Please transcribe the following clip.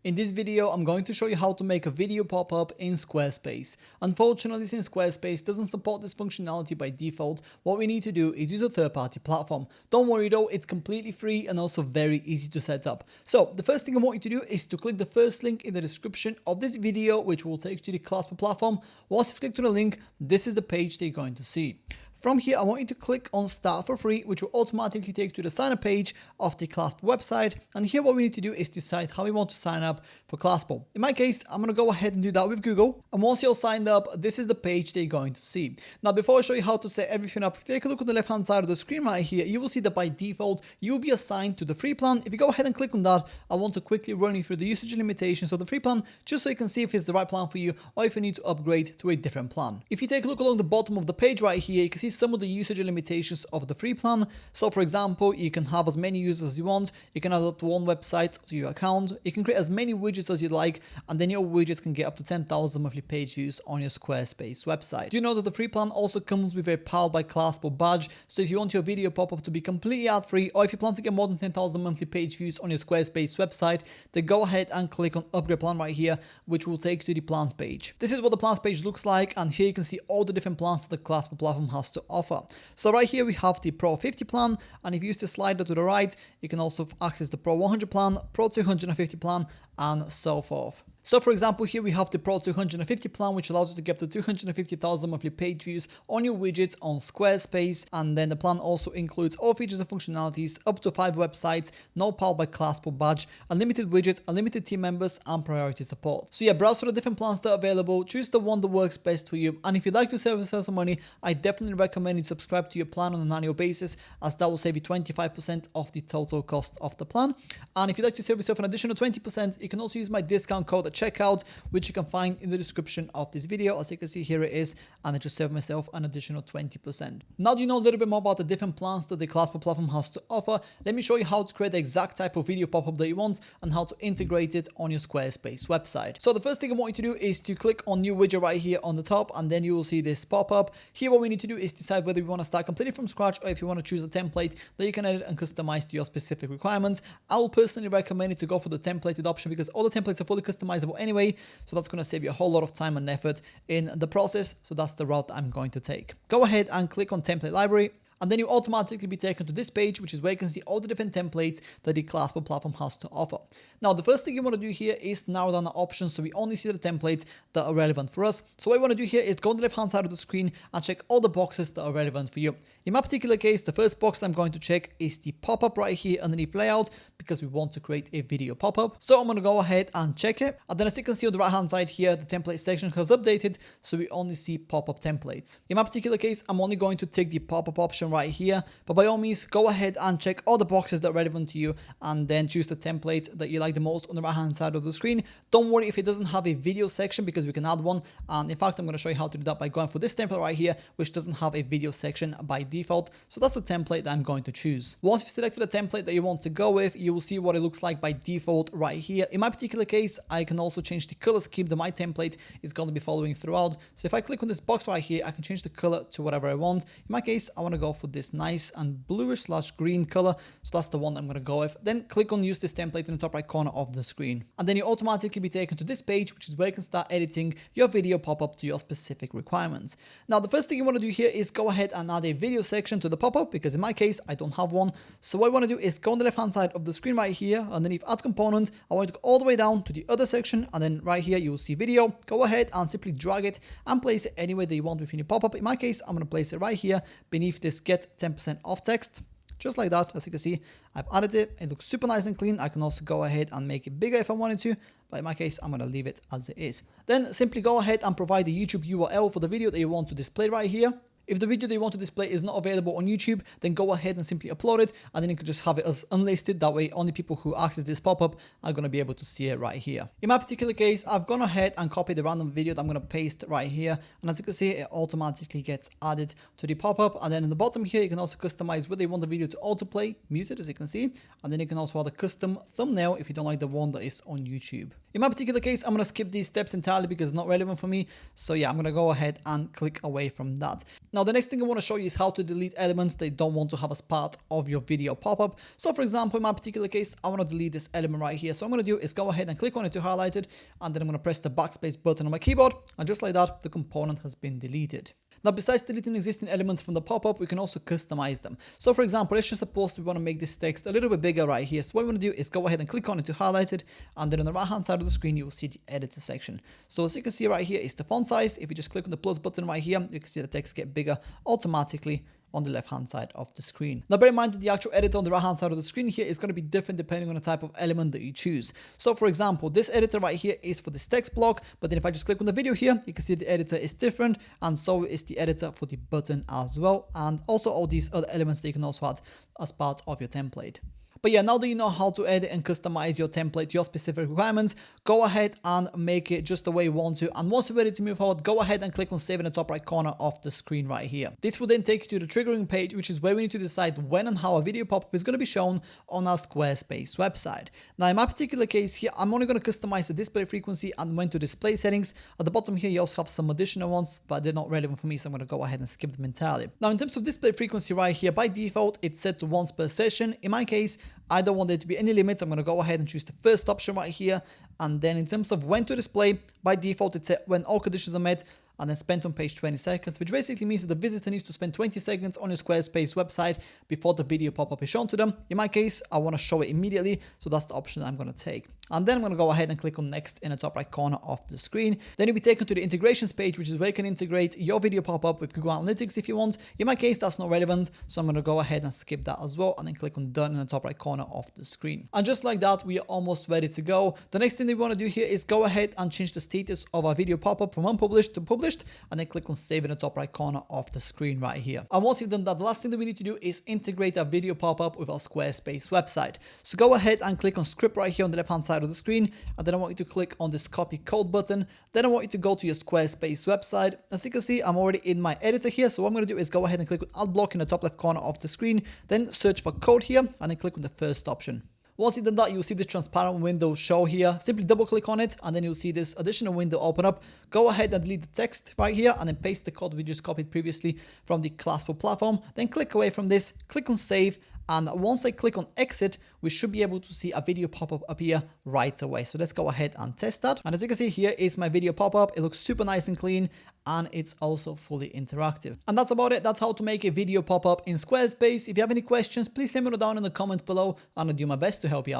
In this video, I'm going to show you how to make a video pop-up in Squarespace. Unfortunately, since Squarespace doesn't support this functionality by default, what we need to do is use a third-party platform. Don't worry though, it's completely free and also very easy to set up. So the first thing I want you to do is to click the first link in the description of this video, which will take you to the Clasper platform. Once you've clicked on the link, this is the page that you're going to see. From here, I want you to click on Start for Free, which will automatically take you to the sign up page of the Clasper website. And here what we need to do is decide how we want to sign up for Clasper. In my case, I'm going to go ahead and do that with Google. And once you're signed up, this is the page that you're going to see. Now, before I show you how to set everything up, if you take a look on the left-hand side of the screen right here, you will see that by default, you'll be assigned to the free plan. If you go ahead and click on that, I want to quickly run you through the usage limitations of the free plan, just so you can see if it's the right plan for you or if you need to upgrade to a different plan. If you take a look along the bottom of the page right here, you can see some of the usage limitations of the free plan. So for example, you can have as many users as you want, you can add up to one website to your account, you can create as many widgets as you like, and then your widgets can get up to 10,000 monthly page views on your Squarespace website. Do you know that the free plan also comes with a Powered by Clasper badge? So if you want your video pop-up to be completely ad-free, or if you plan to get more than 10,000 monthly page views on your Squarespace website, then go ahead and click on Upgrade Plan right here, which will take you to the plans page. This is what the plans page looks like, and here you can see all the different plans that the Clasper platform has to offer. So right here we have the Pro 50 plan, and if you use the slider to the right, you can also access the Pro 100 plan, Pro 250 plan, and so forth. So for example, here we have the Pro 250 plan, which allows you to get up to 250,000 monthly page views on your widgets on Squarespace. And then the plan also includes all features and functionalities, up to 5 websites, no Powered by Clasper badge, unlimited widgets, unlimited team members, and priority support. So yeah, browse for the different plans that are available, choose the one that works best for you. And if you'd like to save yourself some money, I definitely recommend you subscribe to your plan on an annual basis, as that will save you 25% of the total cost of the plan. And if you'd like to save yourself an additional 20%, you can also use my discount code at checkout, which you can find in the description of this video. As you can see, here it is, and I just saved myself an additional 20%. Now that you know a little bit more about the different plans that the Clasper platform has to offer, let me show you how to create the exact type of video pop-up that you want and how to integrate it on your Squarespace website. So the first thing I want you to do is to click on new widget right here on the top, and then you will see this pop-up. Here what we need to do is decide whether we want to start completely from scratch or if you want to choose a template that you can edit and customize to your specific requirements. I will personally recommend you to go for the templated option because all the templates are fully customizable anyway, so that's going to save you a whole lot of time and effort in the process. So that's the route that I'm going to take. Go ahead and click on template library, and then you automatically be taken to this page, which is where you can see all the different templates that the Clasper platform has to offer. Now, the first thing you want to do here is narrow down the options so we only see the templates that are relevant for us. So what you want to do here is go on the left-hand side of the screen and check all the boxes that are relevant for you. In my particular case, the first box that I'm going to check is the pop-up right here underneath layout, because we want to create a video pop-up. So I'm going to go ahead and check it. And then as you can see on the right-hand side here, the template section has updated, so we only see pop-up templates. In my particular case, I'm only going to take the pop-up option right here, but by all means, go ahead and check all the boxes that are relevant to you and then choose the template that you like the most on the right hand side of the screen. Don't worry if it doesn't have a video section, because we can add one, and in fact I'm going to show you how to do that by going for this template right here, which doesn't have a video section by default. So that's the template that I'm going to choose. Once you've selected the template that you want to go with, you will see what it looks like by default right here. In my particular case, I can also change the color scheme that my template is going to be following throughout. So if I click on this box right here, I can change the color to whatever I want. In my case, I want to go for this nice and bluish / green color, so that's the one I'm going to go with. Then click on use this template in the top right corner of the screen, and then you automatically be taken to this page, which is where you can start editing your video pop-up to your specific requirements. Now the first thing you want to do here is go ahead and add a video section to the pop-up, because in my case I don't have one. So what I want to do is go on the left hand side of the screen right here underneath add component. I want to go all the way down to the other section, and then right here you will see video. Go ahead and simply drag it and place it anywhere that you want within your pop-up. In my case, I'm going to place it right here beneath this get 10% off text. Just like that. As you can see, I've added it. It looks super nice and clean. I can also go ahead and make it bigger if I wanted to, but in my case, I'm going to leave it as it is. Then simply go ahead and provide the YouTube URL for the video that you want to display right here. If the video that you want to display is not available on YouTube, then go ahead and simply upload it, and then you can just have it as unlisted. That way, only people who access this pop-up are going to be able to see it right here. In my particular case, I've gone ahead and copied the random video that I'm going to paste right here. And as you can see, it automatically gets added to the pop-up. And then in the bottom here, you can also customize whether you want the video to autoplay, muted, as you can see. And then you can also add a custom thumbnail if you don't like the one that is on YouTube. In my particular case, I'm going to skip these steps entirely because it's not relevant for me. So yeah, I'm going to go ahead and click away from that. Now, the next thing I want to show you is how to delete elements that you don't want to have as part of your video pop-up. So for example, in my particular case, I want to delete this element right here. So what I'm going to do is go ahead and click on it to highlight it, and then I'm going to press the backspace button on my keyboard, and just like that, the component has been deleted. Now, besides deleting existing elements from the pop-up, we can also customize them. So for example, let's just suppose we want to make this text a little bit bigger right here. So what we want to do is go ahead and click on it to highlight it, and then on the right hand side of the screen, you will see the editor section. So as you can see right here is the font size. If you just click on the plus button right here, you can see the text get bigger automatically on the left hand side of the screen. Now bear in mind that the actual editor on the right hand side of the screen here is going to be different depending on the type of element that you choose. So for example, this editor right here is for this text block, but then if I just click on the video here, you can see the editor is different, and so is the editor for the button as well, and also all these other elements that you can also add as part of your template. But yeah, now that you know how to edit and customize your template to your specific requirements, go ahead and make it just the way you want to. And once you're ready to move forward, go ahead and click on save in the top right corner of the screen right here. This will then take you to the triggering page, which is where we need to decide when and how a video pop-up is going to be shown on our Squarespace website. Now, in my particular case here, I'm only going to customize the display frequency and when to display settings. At the bottom here, you also have some additional ones, but they're not relevant for me, so I'm going to go ahead and skip them entirely. Now, in terms of display frequency right here, by default, it's set to once per session. In my case, I don't want there to be any limits. I'm going to go ahead and choose the first option right here. And then in terms of when to display, by default, it's set when all conditions are met, and then spent on page 20 seconds, which basically means that the visitor needs to spend 20 seconds on your Squarespace website before the video pop-up is shown to them. In my case, I want to show it immediately, so that's the option I'm going to take. And then I'm going to go ahead and click on next in the top right corner of the screen. Then you'll be taken to the integrations page, which is where you can integrate your video pop-up with Google Analytics if you want. In my case, that's not relevant, so I'm going to go ahead and skip that as well, and then click on done in the top right corner of the screen. And just like that, we are almost ready to go. The next thing that we want to do here is go ahead and change the status of our video pop-up from unpublished to published, and then click on save in the top right corner of the screen right here. And once you've done that, the last thing that we need to do is integrate our video pop-up with our Squarespace website. So go ahead and click on script right here on the left hand side of the screen, and then I want you to click on this copy code button. Then I want you to go to your Squarespace website. As you can see, I'm already in my editor here, so what I'm going to do is go ahead and click on ad block in the top left corner of the screen, then search for code here, and then click on the first option. Once you've done that, you'll see this transparent window show here. Simply double click on it, and then you'll see this additional window open up. Go ahead and delete the text right here, and then paste the code we just copied previously from the Classful platform. Then click away from this, click on save, and once I click on exit, we should be able to see a video pop-up appear right away. So let's go ahead and test that. And as you can see, here is my video pop-up. It looks super nice and clean, and it's also fully interactive. And that's about it. That's how to make a video pop-up in Squarespace. If you have any questions, please let me know down in the comments below, and I'll do my best to help you out.